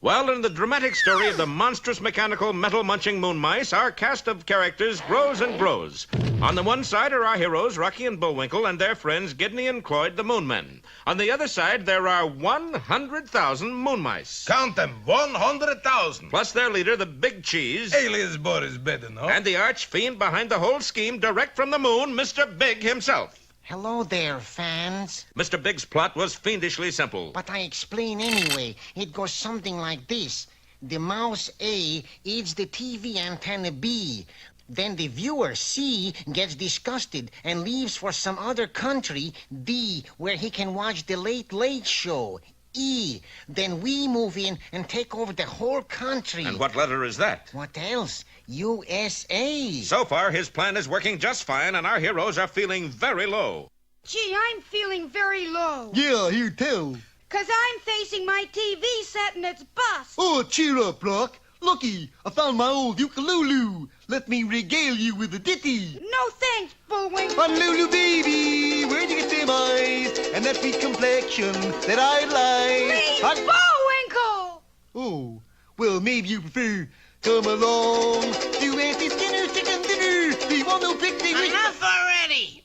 Well, in the dramatic story of the monstrous mechanical metal-munching moon mice, our cast of characters grows and grows. On the one side are our heroes, Rocky and Bullwinkle, and their friends, Gidney and Cloyd, the Moonmen. On the other side, there are 100,000 moon mice. Count them, 100,000. Plus their leader, the Big Cheese. Alias Boris better, no? And the arch-fiend behind the whole scheme, direct from the moon, Mr. Big himself. Hello there, fans. Mr. Big's plot was fiendishly simple. But I explain anyway. It goes something like this. The mouse A eats the TV antenna B. Then the viewer C gets disgusted and leaves for some other country, D, where he can watch the Late Late Show. E. Then we move in and take over the whole country. And what letter is that? What else? USA. So far, his plan is working just fine, and our heroes are feeling very low. Gee, I'm feeling very low. Yeah, here too. 'Cause I'm facing my TV set and it's bust. Oh, cheer up, Rock. Looky, I found my old ukulele. Let me regale you with a ditty. No thanks, Bullwinkle. On Lulu, baby, where'd you get them eyes and that sweet complexion that I like? Please, Bullwinkle! Oh, well, maybe you prefer come along to Auntie Skinner's chicken dinner. Do you want no picnic? Enough already!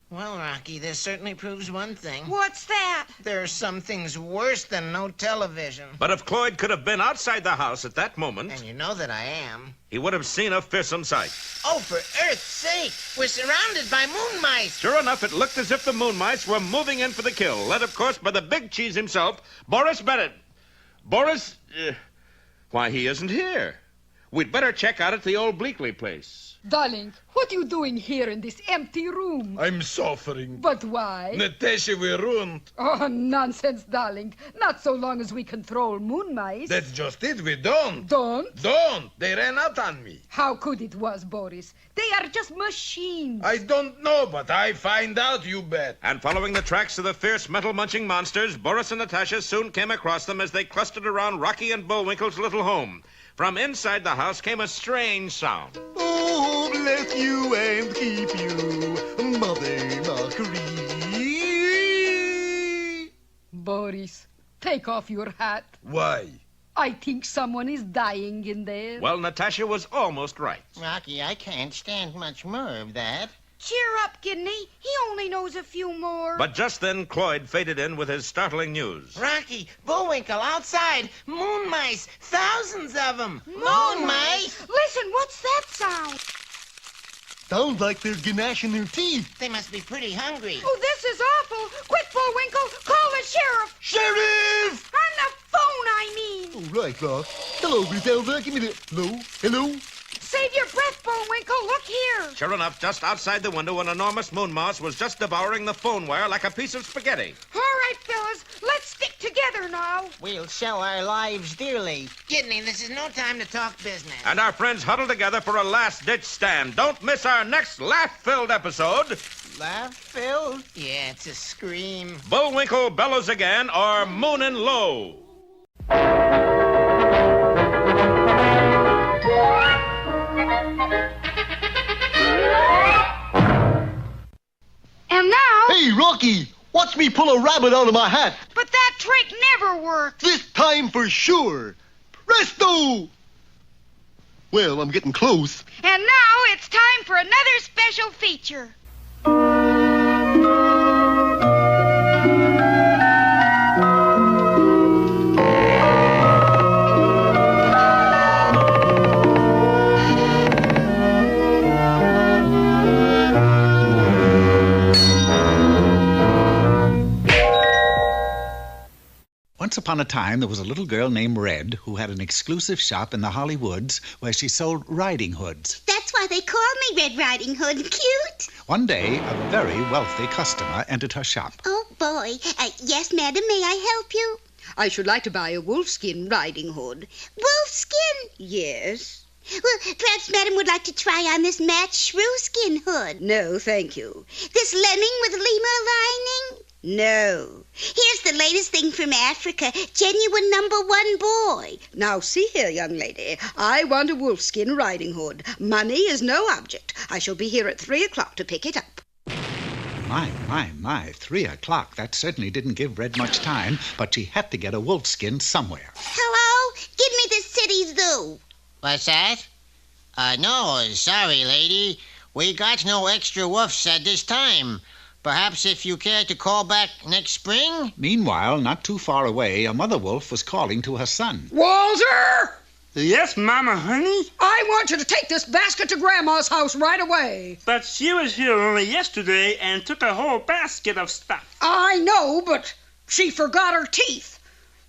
Well, Rocky, this certainly proves one thing. What's that? There are some things worse than no television. But if Cloyd could have been outside the house at that moment, And you know that I am. he would have seen a fearsome sight. Oh, for Earth's sake! We're surrounded by moon mice! Sure enough, it looked as if the moon mice were moving in for the kill, led, of course, by the Big Cheese himself, Boris Bennett. Boris, why, he isn't here. We'd better check out at the old Bleakley place. Darling, what are you doing here in this empty room? I'm suffering. But why? Natasha, we're ruined. Oh, nonsense, darling. Not so long as we control moon mice. That's just it, we don't. Don't? Don't. They ran out on me. How could it was, Boris? They are just machines. I don't know, but I find out, you bet. And following the tracks of the fierce metal-munching monsters, Boris and Natasha soon came across them as they clustered around Rocky and Bullwinkle's little home. From inside the house came a strange sound. Oh, bless you and keep you, Mother Macquarie. Boris, take off your hat. Why? I think someone is dying in there. Well, Natasha was almost right. Rocky, I can't stand much more of that. Cheer up, Gidney. He only knows a few more. But just then, Cloyd faded in with his startling news. Rocky, Bullwinkle, outside. Moon mice. Thousands of them. Moon mice? Listen, what's that sound? Sounds like they're gnashing their teeth. They must be pretty hungry. Oh, this is awful. Quick, Bullwinkle, call the sheriff. Sheriff! On the phone, I mean. Oh, right, Rock. Hello, Griselda. Give me the... Hello? Hello? Save your breath, Bullwinkle. Look here. Sure enough, just outside the window, an enormous moon mouse was just devouring the phone wire like a piece of spaghetti. All right, fellas, let's stick together now. We'll sell our lives dearly. Gidney, this is no time to talk business. And our friends huddled together for a last-ditch stand. Don't miss our next laugh-filled episode. Laugh, Phil? Yeah, it's a scream. Bullwinkle bellows again, or moonin' low. And now... Hey, Rocky! Watch me pull a rabbit out of my hat. But that trick never worked. This time for sure. Presto! Well, I'm getting close. And now it's time for another special feature. Once upon a time, there was a little girl named Red who had an exclusive shop in the Hollywoods where she sold riding hoods. That's why they call me Red Riding Hood. Cute. One day, a very wealthy customer entered her shop. Oh, boy. Yes, madam, may I help you? I should like to buy a wolfskin riding hood. Wolfskin? Yes. Well, perhaps madam would like to try on this matched shrew skin hood. No, thank you. This lemming with lemur lining? No. Here's the latest thing from Africa. Genuine #1 boy. Now, see here, young lady. I want a wolfskin riding hood. Money is no object. I shall be here at 3 o'clock to pick it up. My, 3 o'clock. That certainly didn't give Red much time, but she had to get a wolfskin somewhere. Hello? Give me the city zoo. What's that? No, sorry, lady. We got no extra wolves at this time. Perhaps if you care to call back next spring? Meanwhile, not too far away, a mother wolf was calling to her son. Walter! Yes, Mama, honey? I want you to take this basket to Grandma's house right away. But she was here only yesterday and took a whole basket of stuff. I know, but she forgot her teeth.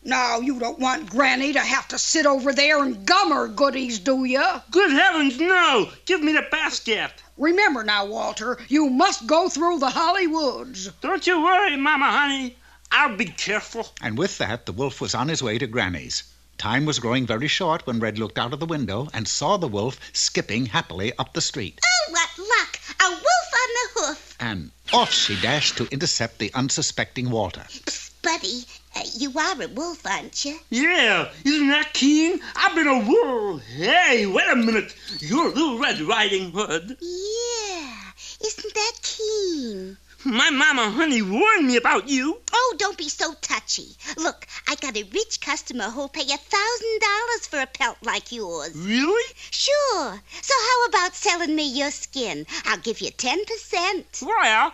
Now, you don't want Granny to have to sit over there and gum her goodies, do you? Good heavens, no! Give me the basket. Remember now, Walter, you must go through the Hollywoods. Don't you worry, Mama, honey. I'll be careful. And with that, the wolf was on his way to Granny's. Time was growing very short when Red looked out of the window and saw the wolf skipping happily up the street. Oh, what luck. A wolf on the hoof. And off she dashed to intercept the unsuspecting Walter. Psst, buddy, you are a wolf, aren't you? Yeah, isn't that keen? I've been a wolf. Hey, wait a minute. You're Little Red Riding Hood. Yeah, isn't that keen? My Mama, honey, warned me about you. Oh, don't be so touchy. Look, I got a rich customer who'll pay $1,000 for a pelt like yours. Really? Sure. So how about selling me your skin? I'll give you 10%. Well,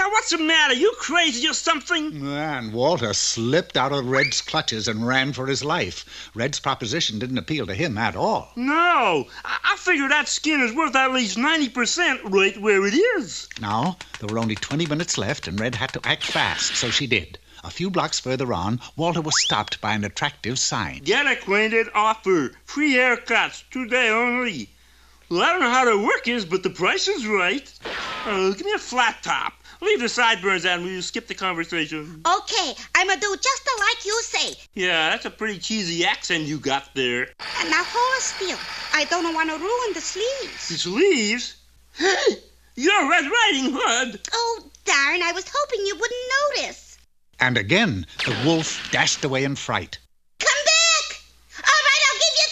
what's the matter? You crazy or something? And Walter slipped out of Red's clutches and ran for his life. Red's proposition didn't appeal to him at all. No, I figure that skin is worth at least 90% right where it is. Now, there were only 20 minutes left, and Red had to act fast, so she did. A few blocks further on, Walter was stopped by an attractive sign. Get acquainted offer. Free haircuts. Today only. Well, I don't know how the work is, but the price is right. Give me a flat top. Leave the sideburns out and we'll skip the conversation. Okay, I'ma do just like you say. Yeah, that's a pretty cheesy accent you got there. Now hold still. I don't want to ruin the sleeves. The sleeves? Hey, you're Red Riding Hood. Oh, darn, I was hoping you wouldn't notice. And again, the wolf dashed away in fright. Come back! All right, I'll give you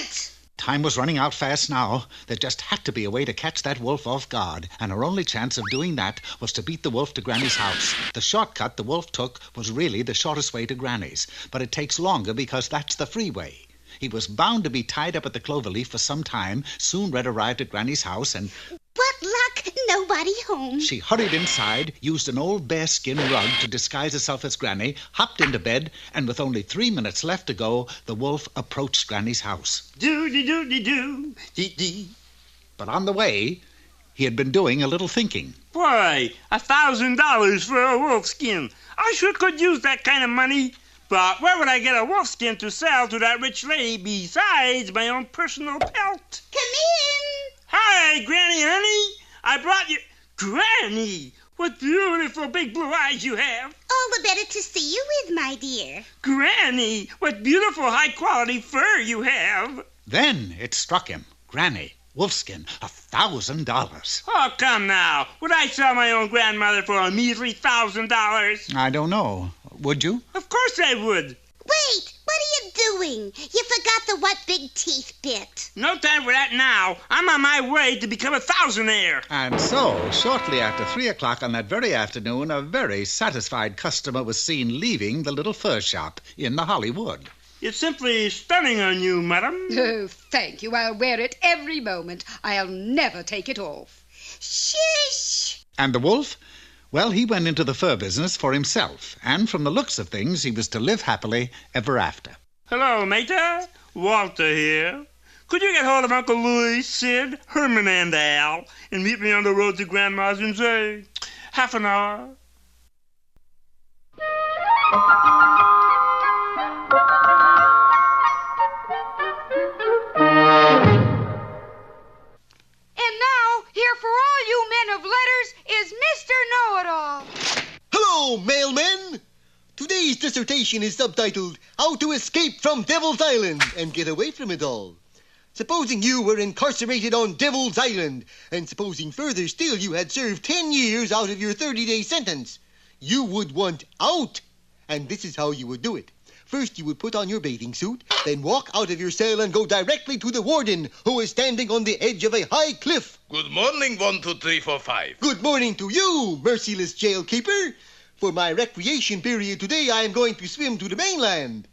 30%. Time was running out fast now. There just had to be a way to catch that wolf off guard, and her only chance of doing that was to beat the wolf to Granny's house. The shortcut the wolf took was really the shortest way to Granny's, but it takes longer because that's the freeway. He was bound to be tied up at the cloverleaf for some time. Soon Red arrived at Granny's house, and what luck! Nobody home. she hurried inside, used an old bearskin rug to disguise herself as Granny, hopped into bed, and with only 3 minutes left to go, the wolf approached Granny's house. Do-de-do-de-do, dee-dee. But on the way, he had been doing a little thinking. Boy, $1,000 for a wolf skin. I sure could use that kind of money. But where would I get a wolf skin to sell to that rich lady besides my own personal pelt? Come in. Hi, Granny, honey. I brought you... Granny, what beautiful big blue eyes you have. All the better to see you with, my dear. Granny, what beautiful high-quality fur you have. Then it struck him. Granny, wolfskin, $1,000. Oh, come now. Would I sell my own grandmother for a measly $1,000? I don't know. Would you? Of course I would. Wait, what are you doing? You forgot the what big teeth bit. No time for that now. I'm on my way to become a thousandaire. And so, shortly after 3 o'clock on that very afternoon, a very satisfied customer was seen leaving the little fur shop in the Hollywood. It's simply stunning on you, madam. Oh, thank you. I'll wear it every moment. I'll never take it off. Shush! And the wolf? Well, he went into the fur business for himself, and from the looks of things, he was to live happily ever after. Hello, Mater. Walter here. Could you get hold of Uncle Louis, Sid, Herman, and Al, and meet me on the road to Grandma's in, say, half an hour? And now, here for all you men of letters is Mr. Know-It-All. Hello, mailmen! Today's dissertation is subtitled, How to Escape from Devil's Island and Get Away from It All. Supposing you were incarcerated on Devil's Island, and supposing further still you had served 10 years out of your 30-day sentence, You would want out. And this is how you would do it. First, you would put on your bathing suit, then walk out of your cell and go directly to the warden, who is standing on the edge of a high cliff. Good morning, 1, 2, 3, 4, 5. Good morning to you, merciless jailkeeper. For my recreation period today, I am going to swim to the mainland.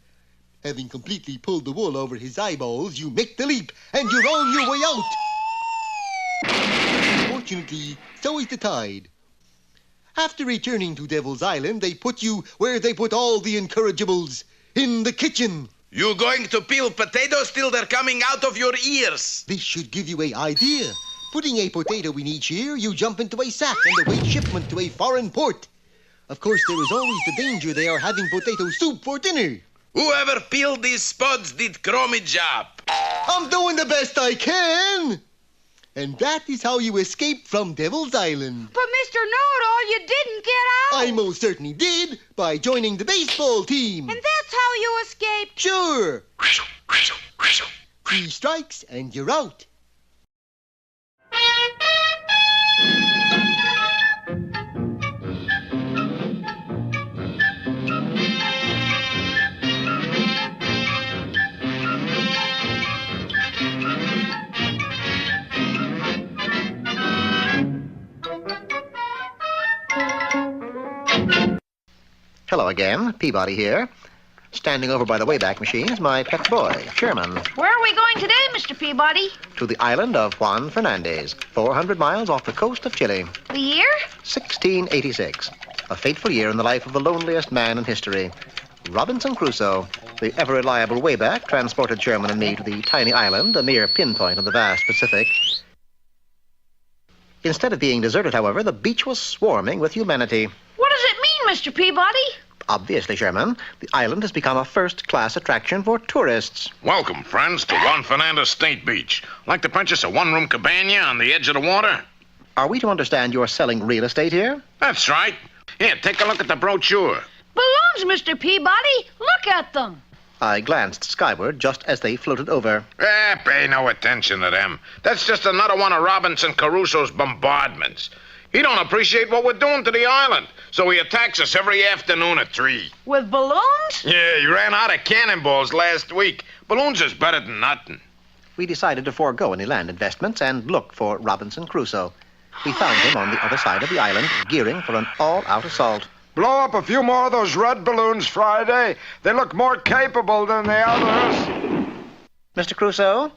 Having completely pulled the wool over his eyeballs, you make the leap, and you're on your way out. Fortunately, so is the tide. After returning to Devil's Island, they put you where they put all the incorrigibles. In the kitchen. You going to peel potatoes till they're coming out of your ears? This should give you an idea. Putting a potato in each ear, you jump into a sack and await shipment to a foreign port. Of course, there is always the danger they are having potato soup for dinner. Whoever peeled these spuds did crummy job. I'm doing the best I can. And that is how you escape from Devil's Island. But Mr. Know-It-All, you didn't get out. I most certainly did, by joining the baseball team. And that's how you escaped. Sure. 3 strikes and you're out. Hello again, Peabody here. Standing over by the Wayback Machine is my pet boy, Sherman. Where are we going today, Mr. Peabody? To the island of Juan Fernandez, 400 miles off the coast of Chile. The year? 1686. A fateful year in the life of the loneliest man in history. Robinson Crusoe, the ever-reliable Wayback, transported Sherman and me to the tiny island, a mere pinpoint of the vast Pacific. Instead of being deserted, however, the beach was swarming with humanity. What does it mean, Mr. Peabody? Obviously, Sherman, the island has become a first-class attraction for tourists. Welcome, friends, to Juan Fernandez State Beach. Like to purchase a one-room cabana on the edge of the water? Are we to understand you're selling real estate here? That's right. Here, take a look at the brochure. Balloons, Mr. Peabody. Look at them. I glanced skyward just as they floated over. Pay no attention to them. That's just another one of Robinson Crusoe's bombardments. He don't appreciate what we're doing to the island, so he attacks us every afternoon at 3. With balloons? Yeah, he ran out of cannonballs last week. Balloons is better than nothing. We decided to forego any land investments and look for Robinson Crusoe. We found him on the other side of the island, gearing for an all-out assault. Blow up a few more of those red balloons Friday. They look more capable than the others. Mr. Crusoe,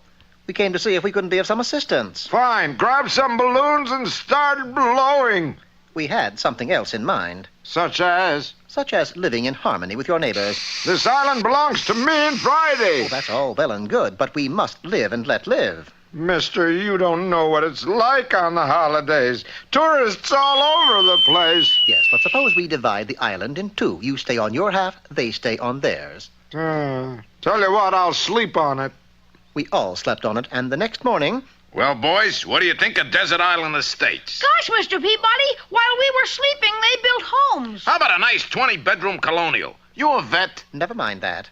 we came to see if we couldn't be of some assistance. Fine. Grab some balloons and start blowing. We had something else in mind. Such as? Such as living in harmony with your neighbors. This island belongs to me and Friday. Oh, that's all well and good, but we must live and let live. Mister, you don't know what it's like on the holidays. Tourists all over the place. Yes, but suppose we divide the island in 2. You stay on your half, they stay on theirs. Tell you what, I'll sleep on it. We all slept on it, and the next morning... Well, boys, what do you think of Desert Island Estates? Gosh, Mr. Peabody, while we were sleeping, they built homes. How about a nice 20-bedroom colonial? You a vet? Never mind that.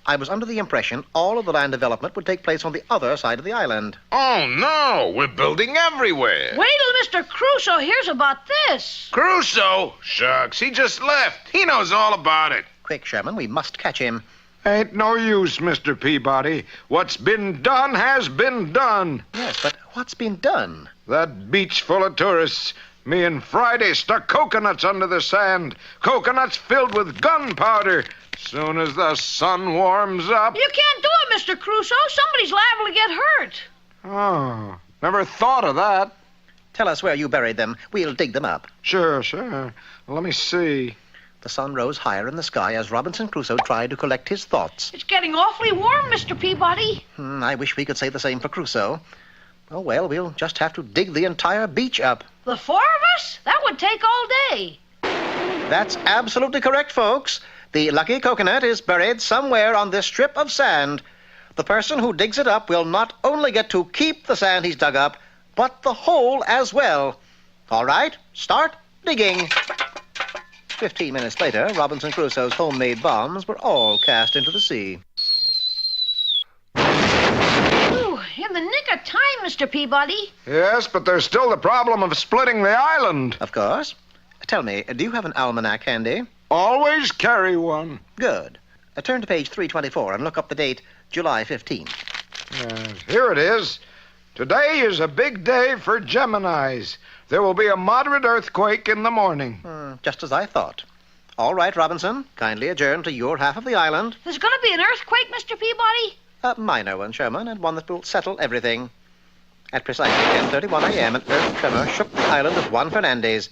I was under the impression all of the land development would take place on the other side of the island. Oh, no. We're building everywhere. Wait till Mr. Crusoe hears about this. Crusoe? Shucks, he just left. He knows all about it. Quick, Sherman, we must catch him. Ain't no use, Mr. Peabody. What's been done has been done. Yes, but what's been done? That beach full of tourists. Me and Friday stuck coconuts under the sand. Coconuts filled with gunpowder. Soon as the sun warms up... You can't do it, Mr. Crusoe. Somebody's liable to get hurt. Oh, never thought of that. Tell us where you buried them. We'll dig them up. Sure. Let me see. The sun rose higher in the sky as Robinson Crusoe tried to collect his thoughts. It's getting awfully warm, Mr. Peabody. I wish we could say the same for Crusoe. Oh, well, we'll just have to dig the entire beach up. The 4 of us? That would take all day. That's absolutely correct, folks. The lucky coconut is buried somewhere on this strip of sand. The person who digs it up will not only get to keep the sand he's dug up, but the hole as well. All right, start digging. 15 minutes later, Robinson Crusoe's homemade bombs were all cast into the sea. Ooh, in the nick of time, Mr. Peabody. Yes, but there's still the problem of splitting the island. Of course. Tell me, do you have an almanac handy? Always carry one. Good. Turn to page 324 and look up the date July 15th. Yes, here it is. Today is a big day for Geminis. There will be a moderate earthquake in the morning. Just as I thought. All right, Robinson, kindly adjourn to your half of the island. There's going to be an earthquake, Mr. Peabody? A minor one, Sherman, and one that will settle everything. At precisely 10:31 a.m., an earth tremor shook the island of Juan Fernandez.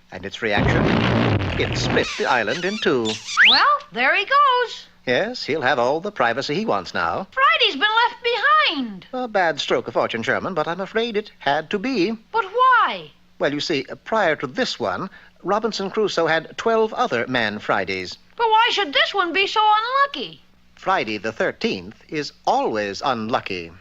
And its reaction? It split the island in two. Well, there he goes. Yes, he'll have all the privacy he wants now. Friday's been left behind. A bad stroke of fortune, Sherman, but I'm afraid it had to be. But why? Well, you see, prior to this one, Robinson Crusoe had 12 other Man Fridays. But why should this one be so unlucky? Friday the 13th is always unlucky.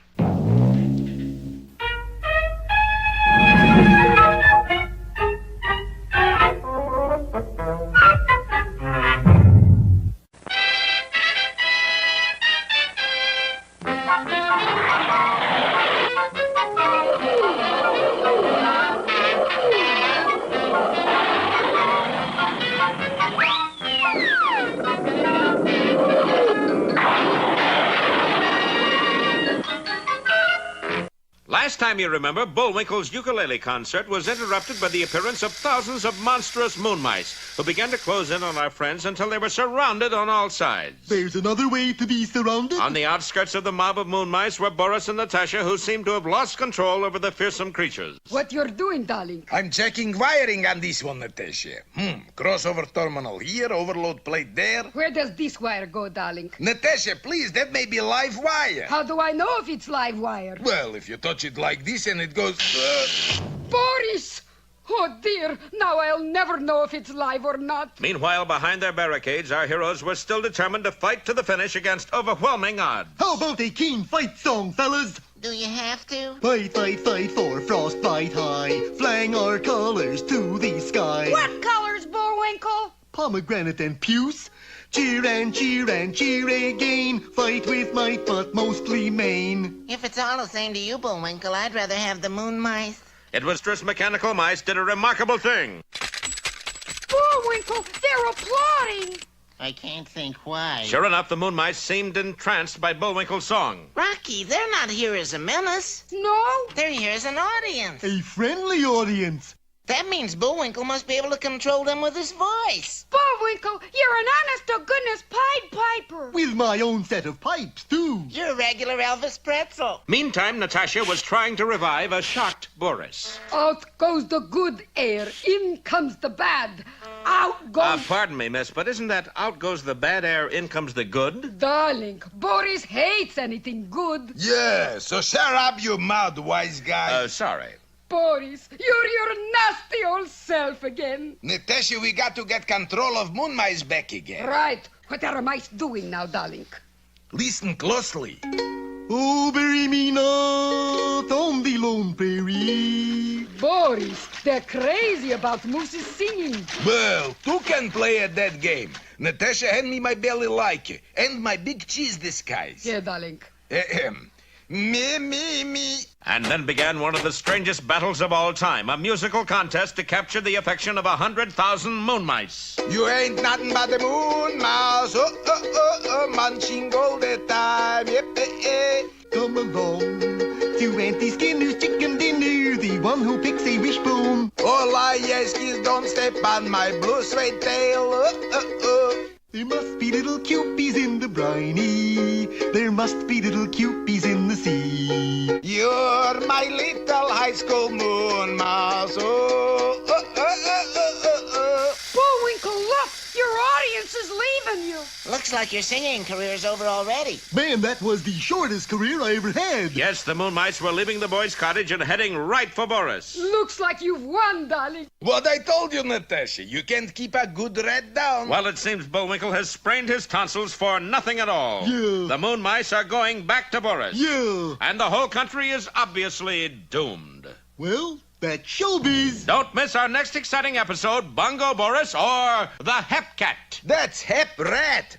Last time you remember, Bullwinkle's ukulele concert was interrupted by the appearance of thousands of monstrous moon mice who began to close in on our friends until they were surrounded on all sides. There's another way to be surrounded. On the outskirts of the mob of moon mice were Boris and Natasha, who seemed to have lost control over the fearsome creatures. What you're doing, darling? I'm checking wiring on this one, Natasha. Crossover terminal here, overload plate there. Where does this wire go, darling? Natasha, please, that may be live wire. How do I know if it's live wire? Well, if you touch it like this and it goes... Boris! Oh, dear. Now I'll never know if it's live or not. Meanwhile, behind their barricades, our heroes were still determined to fight to the finish against overwhelming odds. How about a keen fight song, fellas? Do you have to? Fight, fight, fight for frostbite high. Flang our colors to the sky. What colors, Bullwinkle? Pomegranate and puce. Cheer and cheer and cheer again. Fight with might, but mostly main. If it's all the same to you, Bullwinkle, I'd rather have the moon mice. It was Monstrous Mechanical Mice did a remarkable thing. Bullwinkle, they're applauding. I can't think why. Sure enough, the moon mice seemed entranced by Bullwinkle's song. Rocky, they're not here as a menace. No? They're here as an audience. A friendly audience. That means Bullwinkle must be able to control them with his voice. Bullwinkle, you're an honest-to-goodness Pied Piper. With my own set of pipes, too. You're a regular Elvis Pretzel. Meantime, Natasha was trying to revive a shocked Boris. Out goes the good air. In comes the bad. Out goes... Pardon me, miss, but isn't that out goes the bad air, in comes the good? Darling, Boris hates anything good. Yeah, so shut up your mouth, wise guy. Sorry. Boris, you're your nasty old self again. Natasha, we got to get control of moon mice back again. Right. What are mice doing now, darling? Listen closely. Oh, bury me not on the lone prairie. Boris, they're crazy about Moose's singing. Well, two can play at that game. Natasha, hand me my belly like and my big cheese disguise. Yeah, darling. Ahem. Me. And then began one of the strangest battles of all time, a musical contest to capture the affection of 100,000 moon mice. You ain't nothing but a moon mouse. Munching all the time. Yep, Come along to Auntie Skinner's chicken dinner, the one who picks a wishbone. All I ask is don't step on my blue suede tail. There must be little cupies in the briny. There must be little cupies in the sea. You're my little high school moon mouse. Bullwinkle, look! Your audience is leaving you. Looks like your singing career's over already. Man, that was the shortest career I ever had. Yes, the moon mice were leaving the boys' cottage and heading right for Boris. Looks like you've won, darling. What I told you, Natasha. You can't keep a good rat down. Well, it seems Bullwinkle has sprained his tonsils for nothing at all. Yeah. The moon mice are going back to Boris. Yeah. And the whole country is obviously doomed. Well, that's showbiz. Don't miss our next exciting episode, Bungo Boris or the Hep Cat. That's Hep Rat.